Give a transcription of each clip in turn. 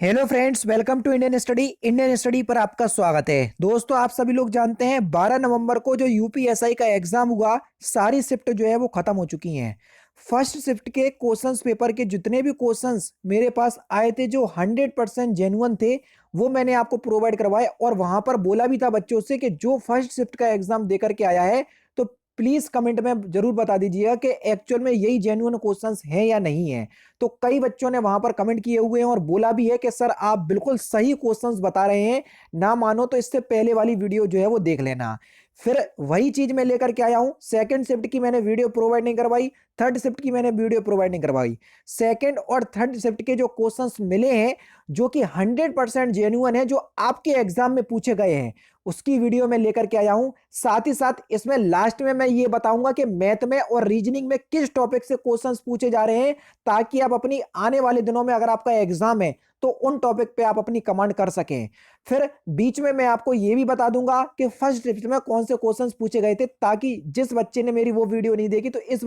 Hello friends, welcome to Indian study पर आपका स्वागत है। दोस्तों, आप सभी लोग जानते हैं 12 नवंबर को जो यूपीएसआई का एग्जाम हुआ, सारी शिफ्ट जो है वो खत्म हो चुकी हैं। फर्स्ट शिफ्ट के क्वेश्चंस पेपर के जितने भी क्वेश्चंस मेरे पास आए थे जो 100% जेन्युइन थे, वो मैंने आपको प्रोवाइड करवाए और वहां पर बोला भी था बच्चों से कि जो फर्स्ट शिफ्ट का एग्जाम देकर के आया है तो प्लीज कमेंट में जरूर बता दीजिएगा कि एक्चुअल में यही जेन्युइन क्वेश्चंस हैं या नहीं है। तो कई बच्चों ने वहां पर कमेंट किए हुए हैं और बोला भी है कि सर आप बिल्कुल सही क्वेश्चंस बता रहे हैं, ना मानो तो इससे पहले वाली वीडियो जो है वो देख लेना। फिर वही चीज मैं लेकर के आया हूं। सेकंड शिफ्ट की मैंने वीडियो प्रोवाइड नहीं करवाई, थर्ड शिफ्ट की मैंने वीडियो प्रोवाइड नहीं करवाई। सेकंड और थर्ड शिफ्ट के जो क्वेश्चंस मिले हैं जो कि 100% जेन्युइन है, जो आपके एग्जाम में पूछे गए हैं, उसकी वीडियो में लेकर के आया हूं। साथ ही साथ इसमें लास्ट में मैं ये बताऊंगा कि मैथ में और रीजनिंग में किस टॉपिक से क्वेश्चंस पूछे जा रहे हैं, ताकि आप अपनी आने वाले दिनों में अगर आपका एग्जाम है तो उन टॉपिक पे आप अपनी कमांड कर सकें। फिर बीच में मैं आपको यह भी बता दूंगा कि फर्स्ट शिफ्ट में कौन से क्वेश्चंस पूछे गए थे, ताकि जिस बच्चे ने मेरी वो वीडियो नहीं देखी तो इस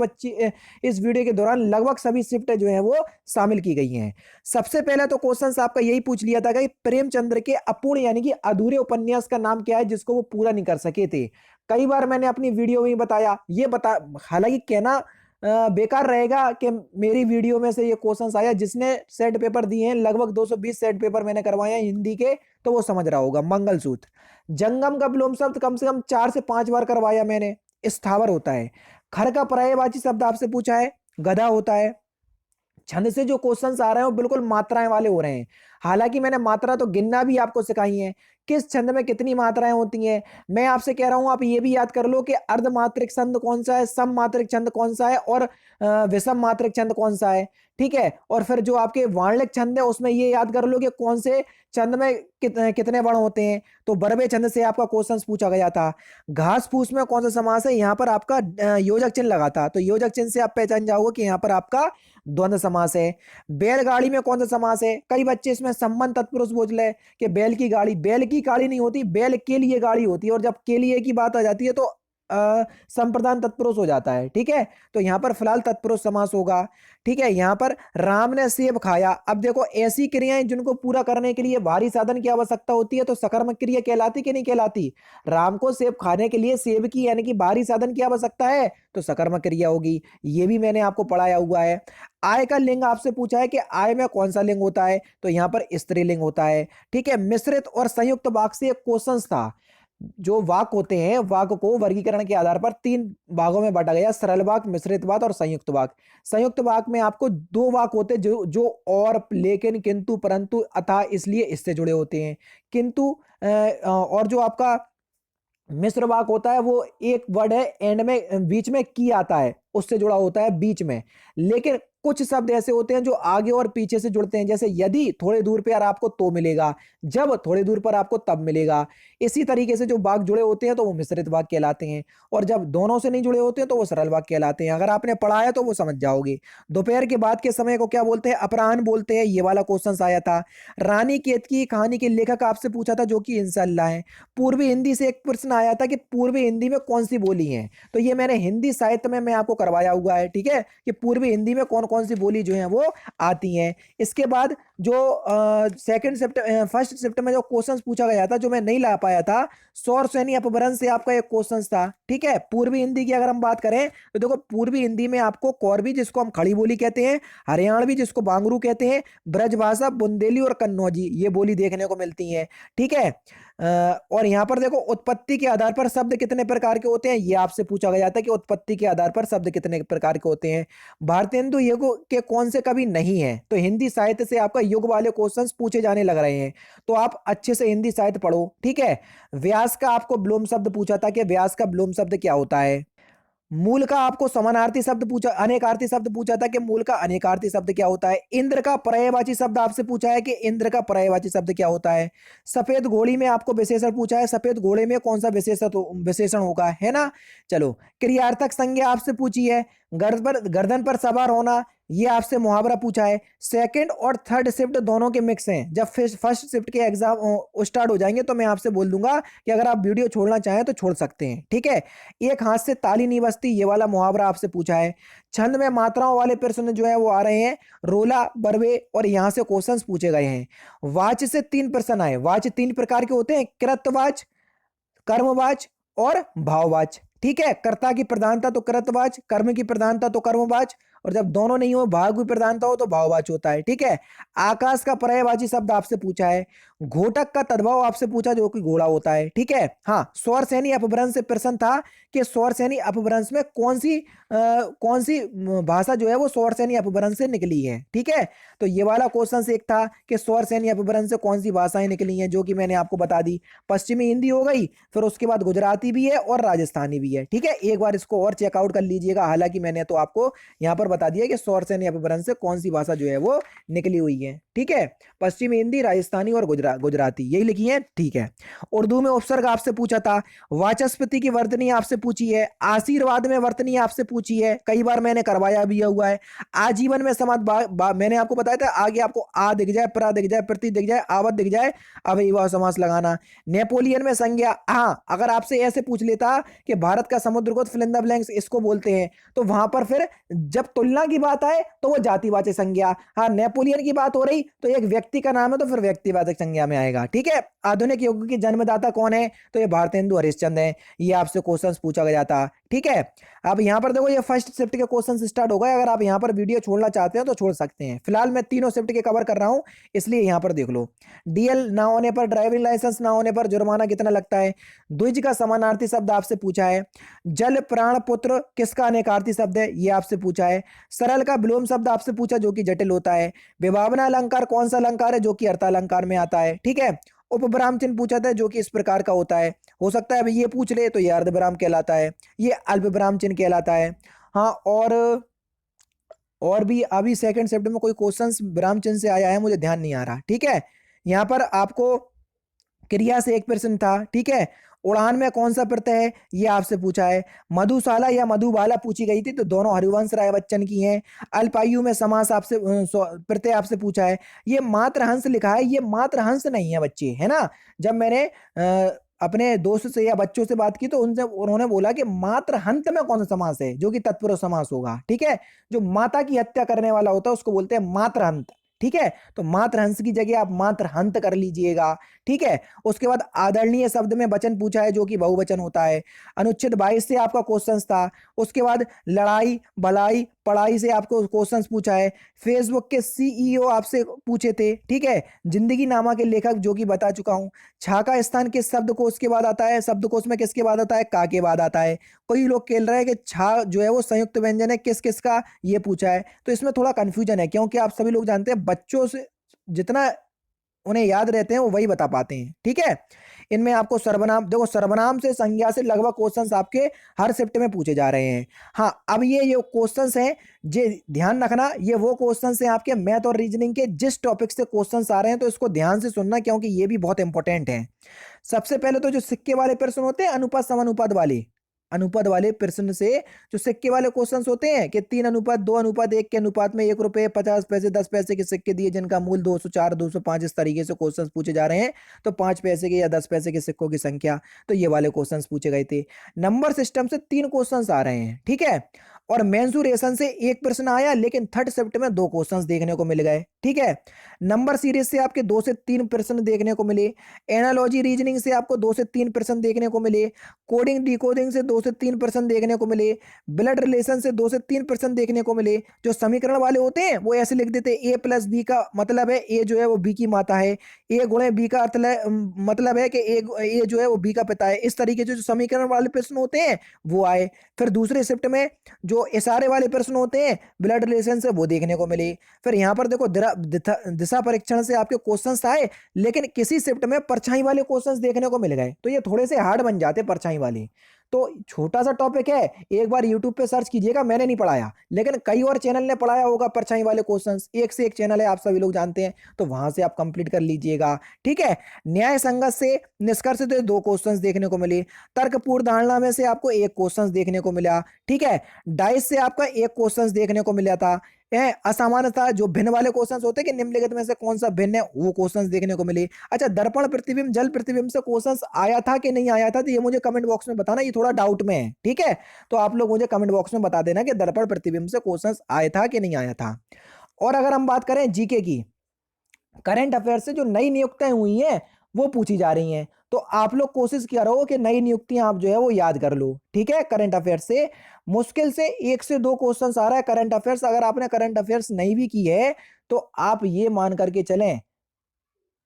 वीडियो के दौरान लगभग सभी शिफ्ट जो है वो शामिल की गई हैं। सबसे पहले तो क्वेश्चंस आपका यही पूछ लिया था कि प्रेमचंद्र के अपूर्ण यानी कि अधूरे उपन्यास का नाम क्या है जिसको वो पूरा नहीं कर सके थे। कई बार मैंने अपनी वीडियो में बताया, ये बता, हालांकि कहना बेकार रहेगा कि मेरी वीडियो में से ये क्वेश्चंस आया, जिसने सेट पेपर दिए हैं लगभग 220 सेट पेपर मैंने करवाए हैं हिंदी के, तो वो समझ रहा होगा। मंगलसूत्र, जंगम का विलोम शब्द कम से कम 4 से 5 बार करवाया मैंने। स्थावर होता है। खर का पर्यायवाची शब्द आपसे पूछा है, गधा होता है। छंद से जो क्वेश्चंस आ रहे हैं वो बिल्कुल मात्राएं वाले हो रहे हैं। हालांकि मैंने मात्रा तो गिनना भी आपको सिखाई है, किस छंद में कितनी मात्राएं होती हैं। मैं आपसे कह रहा हूं आप ये भी याद कर लो कि अर्धमात्रिक छंद कौन सा है, सम मात्रिक छंद कौन सा है और विषम मात्रिक छंद कौन सा है। ठीक है। और फिर जो आपके वार्णिक छंद है उसमें ये याद कर लो कि कौन से छंद में कितने वर्ण होते हैं। तो बरबे छंद से आपका क्वेश्चन पूछा गया था। घास फूस में कौन सा समास है, यहाँ पर आपका योजक चिन्ह लगा था, तो योजक चिन्ह से आप पहचान जाओगे कि यहाँ पर आपका द्वंद्व समास है। बैलगाड़ी में कौन सा समास है, कई बच्चे इसमें संबंध तत्पुरुष बोल रहे हैं कि बैल की गाड़ी नहीं होती, बैल के लिए गाड़ी होती है, और जब के लिए की बात आ जाती है तो संप्रदान तत्पुरुष हो जाता है। ठीक है। तो यहां पर फिलहाल तत्पुरुष समास होगा। ठीक है। यहां पर राम ने सेब खाया, अब देखो ऐसी क्रियाएं जिनको पूरा करने के लिए भारी साधन की आवश्यकता होती है तो सकर्मक क्रिया कहलाती कि नहीं कहलाती। राम को सेब खाने के लिए सेब की यानी कि भारी साधन की आवश्यकता है तो सकर्मक क्रिया होगी। ये भी मैंने आपको पढ़ाया हुआ है। आय का लिंग आपसे पूछा है कि आय में कौन सा लिंग होता है, तो यहां पर स्त्रीलिंग होता है। ठीक है। मिश्रित और संयुक्त वाक्य से एक क्वेश्चन था। जो वाक्य होते हैं, वाक्य को वर्गीकरण के आधार पर 3 भागों में बांटा गया, सरल वाक्य, मिश्रित वाक्य और संयुक्त वाक्य। संयुक्त वाक्य में आपको 2 वाक्य होते हैं जो जो और, लेकिन, किंतु, परंतु, अतः, इसलिए इससे जुड़े होते हैं। किंतु और जो आपका मिश्र वाक्य होता है वो एक वर्ड है, एंड में बीच में की आता है, उससे जुड़ा होता है बीच में। लेकिन कुछ शब्द ऐसे होते हैं जो आगे और पीछे से जुड़ते हैं, जैसे यदि थोड़े दूर पर आपको तो मिलेगा, जब थोड़े दूर पर आपको तब मिलेगा। इसी तरीके से जो वाक्य जुड़े होते हैं तो वो मिश्रित वाक्य कहलाते हैं, और जब दोनों से नहीं जुड़े होते हैं तो वो सरल वाक्य कहलाते हैं। अगर आपने पढ़ा है तो वो समझ जाओगे। दोपहर के बाद के समय को क्या बोलते हैं, अपराह्न बोलते हैं। ये वाला क्वेश्चन आया था। रानी केतकी की कहानी के लेखक आपसे पूछा था जो कि इंशाल्लाह है। पूर्वी हिंदी से एक प्रश्न आया था कि पूर्वी हिंदी में कौन सी बोली है, तो ये मैंने हिंदी साहित्य में मैं आपको करवाया हुआ है। ठीक है। कि पूर्वी हिंदी में कौन कौन सी बोली जो है वो आती हैं। इसके बाद जो फर्स्ट शिफ्ट में जो क्वेश्चंस पूछा गया था जो मैं नहीं ला पाया था, सौर सैनी अपभ्रंश से आपका एक क्वेश्चन था। ठीक है। पूर्वी हिंदी की अगर हम बात करें तो देखो, पूर्वी हिंदी में आपको कौरवी जिसको हम खड़ी बोली कहते हैं, हरियाणवी जिसको बांगरू कहते हैं, ब्रजभाषा, बुंदेली और कन्नौजी, ये बोली देखने को मिलती है। ठीक है। और यहां पर देखो, उत्पत्ति के आधार पर शब्द कितने प्रकार के होते हैं, ये आपसे पूछा गया था कि उत्पत्ति के आधार पर शब्द कितने प्रकार के होते हैं। भारतेंदु युग के कौन से कवि नहीं है, तो हिंदी साहित्य से आपका युग वाले क्वेश्चंस पूछे जाने लग रहे हैं, तो आप अच्छे से हिंदी साहित्य पढ़ो। ठीक है। व्यास का आपको विलोम शब्द पूछा था कि व्यास का विलोम शब्द क्या होता है। मूल का आपको समानार्थी शब्द पूछा, अनेकार्थी शब्द पूछा था कि मूल का अनेकार्थी शब्द क्या होता है। इंद्र का पर्यायवाची शब्द आपसे पूछा है कि इंद्र का पर्यायवाची शब्द क्या होता है। सफेद घोड़ी में आपको विशेषण पूछा है, सफेद घोड़े में कौन सा विशेषण होगा, है ना। चलो, क्रियार्थक संज्ञा आपसे पूछी है। गर्दन पर सवार होना, ये आपसे मुहावरा पूछा है। सेकंड और थर्ड शिफ्ट दोनों के मिक्स हैं। जब फर्स्ट शिफ्ट के एग्जाम स्टार्ट हो जाएंगे तो मैं आपसे बोल दूंगा कि अगर आप वीडियो छोड़ना चाहें तो छोड़ सकते हैं, ठीक है। एक हाथ से ताली नहीं बजती, ये वाला मुहावरा आपसे पूछा है। छंद में मात्राओं वाले प्रश्न जो है वो आ रहे हैं, रोला बरवे, और यहां से क्वेश्चंस पूछे गए हैं। वाच्य से 3 प्रश्न आए। वाच्य 3 प्रकार के होते हैं, कृतवाच्य, कर्मवाच और भाववाच, ठीक है। कर्ता की प्रधानता तो कृतवाच, कर्म की प्रधानता तो कर्मवाच, और जब दोनों नहीं हो, भाव की प्रधानता हो, तो भाववाच होता है, ठीक है। आकाश का पर्यायवाची शब्द आपसे पूछा है। घोटक का तद्भव आपसे पूछा, जो कि घोड़ा होता है, ठीक है। हाँ, स्वर सैनी अपभ्रंश से प्रश्न था कि स्वर सैनी अपभ्रंश में कौन सी भाषा जो है वो स्वर सैनी अपभ्रंश से निकली है, ठीक है। तो ये वाला क्वेश्चन एक था कि स्वर सैनी अपभ्रंश से कौन सी भाषाएं निकली हैं, जो कि मैंने आपको बता दी। पश्चिमी हिंदी हो गई, फिर उसके बाद गुजराती भी है और राजस्थानी भी है, ठीक है। एक बार इसको और चेकआउट कर लीजिएगा। हालांकि मैंने तो आपको यहाँ पर बता दिया कि स्वर सैनी अपभ्रंश से कौन सी भाषा जो है वो निकली हुई है, ठीक है। पश्चिमी हिंदी, राजस्थानी और गुजराती यही लिखी है, ठीक है। उर्दू में उपसर्ग आपसे पूछा था। वाचस्पति की वर्तनी आपसे पूछी है। आशीर्वाद में वर्तनी आपसे पूछी है, कई बार मैंने करवाया भी हुआ है। आजीवन में समास मैंने आपको बताया था, आगे आपको आ दिख जाए, प्रा दिख जाए, प्रति दिख जाए, आवत दिख जाए, अव्ययीभाव समास लगाना। नेपोलियन में संज्ञा, हाँ, अगर आपसे ऐसे पूछ लेता कि भारत का Samudragupta fill in the blanks इसको बोलते हैं, तो वहां पर फिर जब तुलना की बात आए तो वो जातिवाचक संज्ञा। हाँ, नेपोलियन की बात हो रही तो एक व्यक्ति का नाम है तो फिर व्यक्तिवाचक संज्ञा में आएगा, ठीक है। आधुनिक युग की जन्मदाता कौन है, तो ये भारतेंदु हरिश्चंद्र है। ये आपसे क्वेश्चन पूछा गया था, ठीक है। अब यहाँ पर देखो, ये फर्स्ट शिफ्ट के क्वेश्चन स्टार्ट हो गए। अगर आप यहाँ पर वीडियो छोड़ना चाहते हैं तो छोड़ सकते हैं। फिलहाल मैं तीनों शिफ्ट के कवर कर रहा हूँ, इसलिए यहाँ पर देख लो। डीएल ना होने पर, ड्राइविंग लाइसेंस ना होने पर जुर्माना कितना लगता है। द्विज का समानार्थी शब्द आपसे पूछा है। जल प्राण पुत्र किसका अनेकार्थी शब्द है, ये आपसे पूछा है। सरल का विलोम शब्द आपसे पूछा, जो कि जटिल होता है। विभावना अलंकार कौन सा अलंकार है, जो कि अर्थालंकार में आता है, ठीक है। उपविराम चिन्ह पूछा था, जो कि इस प्रकार का होता है। हो सकता है अभी ये पूछ ले तो ये अर्धविराम कहलाता है, ये अल्प विराम चिन्ह कहलाता है। हाँ, और भी अभी सेकंड शिफ्ट में कोई क्वेश्चंस विराम चिन्ह से आया है, मुझे ध्यान नहीं आ रहा, ठीक है। यहाँ पर आपको क्रिया से एक प्रश्न था, ठीक है। उड़ान में कौन सा प्रत्यय है, ये आपसे पूछा है। मधुशाला या मधुबाला पूछी गई थी, तो दोनों हरिवंश राय बच्चन की हैं। अल्पायु में समास आपसे प्रत्यय आपसे पूछा है। ये मात्र हंस लिखा है, ये मात्र हंस नहीं है बच्चे, है ना। जब मैंने अपने दोस्त से या बच्चों से बात की तो उन्होंने बोला कि मात्र हंत में कौन सा समास है, जो कि तत्पुरुष समास होगा, ठीक है। जो माता की हत्या करने वाला होता है उसको बोलते हैं मात्र हंत, ठीक है। तो मात्र हंस की जगह आप मात्र हंत कर लीजिएगा, ठीक है। उसके बाद आदरणीय शब्द में वचन पूछा है, जो कि बहुवचन होता है। अनुच्छेद 22 से आपका क्वेश्चन था। उसके बाद लड़ाई भलाई पढ़ाई से आपको क्वेश्चंस पूछा है। फेसबुक के सीईओ आपसे पूछे थे, ठीक है। जिंदगी नामा के लेखक, जो कि बता चुका हूं। छा का स्थान किस शब्दकोश के बाद आता है, शब्दकोश में किसके बाद आता है, का के बाद आता है। कई लोग कह रहे हैं कि छा जो है वो संयुक्त व्यंजन है, किस किस का, ये पूछा है। तो इसमें थोड़ा कंफ्यूजन है, क्योंकि आप सभी लोग जानते हैं बच्चों से जितना उन्हें याद रहते हैं वो वही बता पाते हैं, ठीक है। इनमें आपको सर्वनाम, देखो सर्वनाम से संज्ञा से लगभग क्वेश्चंस आपके हर शिफ्ट में पूछे जा रहे हैं। हाँ, अब ये क्वेश्चंस हैं, जे ध्यान रखना, ये वो क्वेश्चंस हैं आपके मैथ और रीजनिंग के, जिस टॉपिक से क्वेश्चंस आ रहे हैं तो इसको ध्यान से सुनना, क्योंकि ये भी बहुत इंपॉर्टेंट है। सबसे पहले तो जो सिक्के वाले प्रश्न होते हैं, अनुपात समानुपात वाले, अनुपात वाले प्रश्न से जो सिक्के वाले क्वेश्चंस होते हैं कि 3:2:1 के अनुपात में 1 रुपए 50 पैसे 10 पैसे के सिक्के दिए, जिनका मूल 204 205, इस तरीके से क्वेश्चंस पूछे जा रहे हैं। तो 5 पैसे के या 10 पैसे के सिक्कों की संख्या, तो ये वाले क्वेश्चंस पूछे गए थे। नंबर सिस्टम से 3 क्वेश्चंस आ रहे हैं, ठीक है। और मेंसुरेशन से 1 प्रश्न आया, लेकिन थर्ड शिफ्ट में 2 क्वेश्चंस देखने को मिल गए, ठीक है। नंबर सीरीज से आपके 2 से 3 प्रश्न देखने को मिले। एनालॉजी रीजनिंग से आपको 2 से 3 प्रश्न देखने को मिले। कोडिंग डिकोडिंग से 2 से 3 प्रश्न देखने को मिले। ब्लड रिलेशन से 2 से 3 प्रश्न देखने को मिले। जो समीकरण वाले होते हैं वो ऐसे लिख देते हैं, A+B का मतलब है ए जो है वो बी की माता है, ए गुणे बी का अर्थ मतलब है कि ए जो है वो बी का पिता है। इस तरीके से जो समीकरण वाले प्रश्न होते हैं वो आए। फिर दूसरे शिफ्ट में जो इशारे वाले प्रश्न होते हैं ब्लड रिलेशन से, वो देखने को मिले। फिर यहाँ पर देखो दिशा परीक्षण से आपके क्वेश्चंस आए, लेकिन किसी शिफ्ट में परछाई वाले क्वेश्चंस देखने को मिल गए, तो ये थोड़े से हार्ड बन जाते परछाई वाले। तो छोटा सा टॉपिक है, एक बार YouTube पे सर्च कीजिएगा, मैंने नहीं पढ़ाया, लेकिन कई और चैनल ने पढ़ाया होगा परछाई वाले क्वेश्चंस, एक से एक चैनल है, आप सभी लोग जानते हैं, तो वहां से आप कंप्लीट कर लीजिएगा, ठीक है। न्याय संगत से निष्कर्ष से 2 क्वेश्चंस देखने को मिले। तर्कपूर्ण धारणा में से आपको 1 क्वेश्चन देखने को मिला, ठीक है। डाइस से आपका 1 क्वेश्चन देखने को मिला था। असमानता, जो भिन्न वाले क्वेश्चंस होते हैं कि निम्नलिखित में से कौन सा भिन्न है, वो क्वेश्चंस देखने को मिले। अच्छा, दर्पण प्रतिबिंब जल प्रतिबिंब से क्वेश्चंस आया था कि नहीं आया था, तो ये मुझे कमेंट बॉक्स में बताना, ये थोड़ा डाउट में है, ठीक है। तो आप लोग मुझे कमेंट बॉक्स में बता देना कि दर्पण प्रतिबिंब से क्वेश्चंस आया था कि नहीं आया था। और अगर हम बात करें जीके की, करंट अफेयर से जो नई नियुक्तियां हुई हैं वो पूछी जा रही हैं, तो आप लोग कोशिश किया रहो कि नई नियुक्तियां आप जो है वो याद कर लो, ठीक है। करंट अफेयर से मुश्किल से 1 से 2 क्वेश्चंस आ रहा है करंट अफेयर्स। अगर आपने करंट अफेयर्स नहीं भी की है तो आप ये मान करके चलें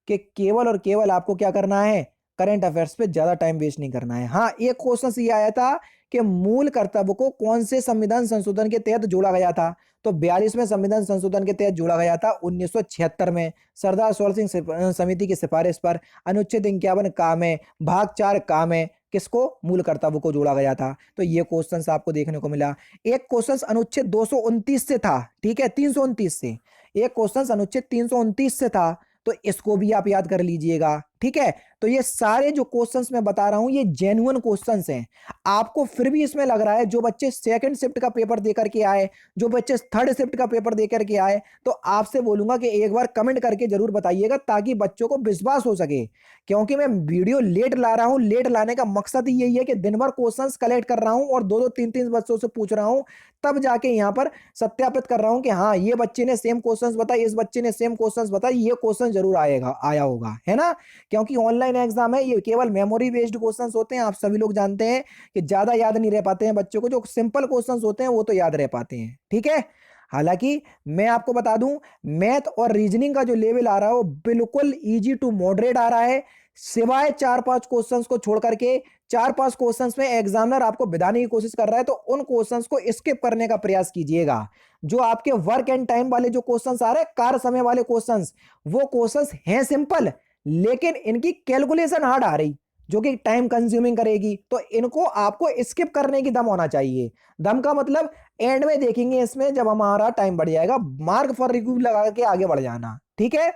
कि केवल और केवल आपको क्या करना है, करंट अफेयर्स पे ज्यादा टाइम वेस्ट नहीं करना है। हाँ, एक क्वेश्चन ये आया था कि मूल कर्तव्य को कौन से संविधान संशोधन के तहत जोड़ा गया था, तो 42वें संविधान संशोधन के तहत जोड़ा गया था 1976 में, सरदार सरोवर सिंह समिति की सिफारिश पर। अनुच्छेद 51 का में भाग 4 का में किसको, मूल कर्तव्य को जोड़ा गया था। तो ये क्वेश्चन आपको देखने को मिला। एक क्वेश्चन अनुच्छेद 229 से था, ठीक है, 329 से एक क्वेश्चन अनुच्छेद 329 से था, तो इसको भी आप याद कर लीजिएगा, ठीक है। तो ये सारे जो क्वेश्चंस मैं बता रहा हूं ये जेन्युइन क्वेश्चंस हैं। आपको फिर भी इसमें लग रहा है, जो बच्चे सेकंड शिफ्ट का पेपर देकर के आए, जो बच्चे थर्ड शिफ्ट का पेपर देकर के आए, तो आपसे बोलूंगा कि एक बार कमेंट करके जरूर बताइएगा, ताकि बच्चों को विश्वास हो सके। क्योंकि मैं वीडियो लेट ला रहा हूं, लेट लाने का मकसद ही यही है कि दिन भर क्वेश्चंस कलेक्ट कर रहा हूं और 2-2 3-3 बच्चों से पूछ रहा हूं, तब जाके यहां पर सत्यापित कर रहा हूं कि हाँ, ये बच्चे ने सेम क्वेश्चंस बताए, इस बच्चे ने सेम क्वेश्चंस बताए, ये क्वेश्चन जरूर आया होगा, है ना। क्योंकि ऑनलाइन एग्जाम है, ये केवल मेमोरी बेस्ड क्वेश्चंस होते हैं। आप सभी लोग जानते हैं कि ज्यादा याद नहीं रह पाते हैं बच्चों को, जो सिंपल क्वेश्चंस होते हैं वो तो याद रह पाते हैं, ठीक है। हालांकि मैं आपको बता दूं, मैथ और रीजनिंग का जो लेवल आ रहा है वो बिल्कुल इजी टू मॉडरेट आ रहा है, सिवाय 4-5 क्वेश्चंस को छोड़ करके। 4-5 क्वेश्चंस में एग्जामिनर आपको बिताने की कोशिश कर रहा है, तो उन क्वेश्चंस को स्किप करने का प्रयास कीजिएगा। जो आपके वर्क एंड टाइम वाले जो क्वेश्चंस आ रहे हैं, कार्य समय वाले क्वेश्चंस, वो क्वेश्चंस हैं सिंपल, लेकिन इनकी कैलकुलेशन हार्ड आ रही, जो कि टाइम कंज्यूमिंग करेगी। तो इनको आपको स्किप करने की दम होना चाहिए। दम का मतलब एंड में देखेंगे इसमें, जब हमारा टाइम बढ़ जाएगा, मार्क फॉर रिव्यू लगा के आगे बढ़ जाना, ठीक है।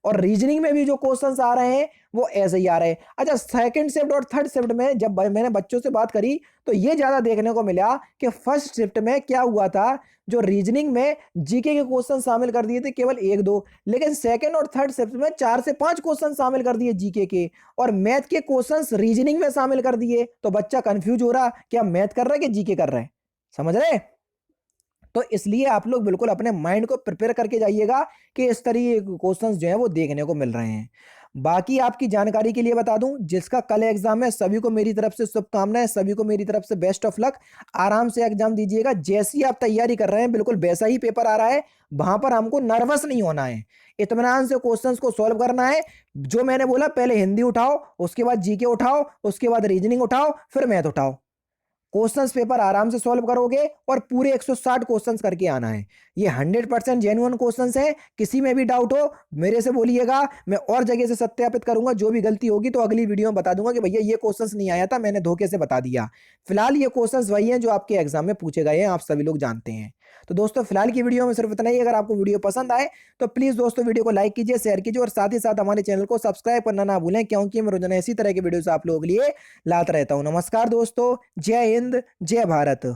और रीजनिंग में भी जो क्वेश्चंस आ रहे हैं वो ऐसे ही आ रहे हैं। अच्छा, सेकंड शिफ्ट और थर्ड शिफ्ट में जब मैंने बच्चों से बात करी, तो ये ज्यादा देखने को मिला कि फर्स्ट शिफ्ट में क्या हुआ था, जो रीजनिंग में जीके के क्वेश्चन शामिल कर दिए थे केवल 1-2, लेकिन सेकंड और थर्ड शिफ्ट में 4 से 5 क्वेश्चन शामिल कर दिए जीके के, और मैथ के क्वेश्चंस रीजनिंग में शामिल कर दिए। तो बच्चा कंफ्यूज हो रहा, क्या मैथ कर रहा है कि जीके कर रहा है, समझ रहे। तो इसलिए आप लोग बिल्कुल अपने माइंड को प्रिपेयर करके जाइएगा कि इस तरीके के क्वेश्चंस जो है वो देखने को मिल रहे हैं। बाकी आपकी जानकारी के लिए बता दूं, जिसका कल एग्जाम है सभी को मेरी तरफ से शुभकामनाएं, सभी को मेरी तरफ से बेस्ट ऑफ लक। आराम से एग्जाम दीजिएगा, जैसी आप तैयारी कर रहे हैं बिल्कुल वैसा ही पेपर आ रहा है। वहां पर हमको नर्वस नहीं होना है, इत्मीनान से क्वेश्चंस को सॉल्व करना है। जो मैंने बोला, पहले हिंदी उठाओ, उसके बाद जीके उठाओ, उसके बाद रीजनिंग उठाओ, फिर मैथ उठाओ। क्वेश्चंस पेपर आराम से सॉल्व करोगे और पूरे 160 क्वेश्चंस करके आना है। ये 100% जेन्युइन क्वेश्चंस है। किसी में भी डाउट हो मेरे से बोलिएगा, मैं और जगह से सत्यापित करूंगा। जो भी गलती होगी तो अगली वीडियो में बता दूंगा कि भैया ये क्वेश्चंस नहीं आया था, मैंने धोखे से बता दिया। फिलहाल ये क्वेश्चंस वही हैं जो आपके एग्जाम में पूछे गए हैं, आप सभी लोग जानते हैं। तो दोस्तों, फिलहाल की वीडियो में सिर्फ इतना ही। अगर आपको वीडियो पसंद आए तो प्लीज दोस्तों वीडियो को लाइक कीजिए, शेयर कीजिए, और साथ ही साथ हमारे चैनल को सब्सक्राइब करना ना भूलें, क्योंकि मैं रोजाना इसी तरह के वीडियोस आप लोगों के लिए लाता रहता हूं। नमस्कार दोस्तों, जय हिंद, जय भारत।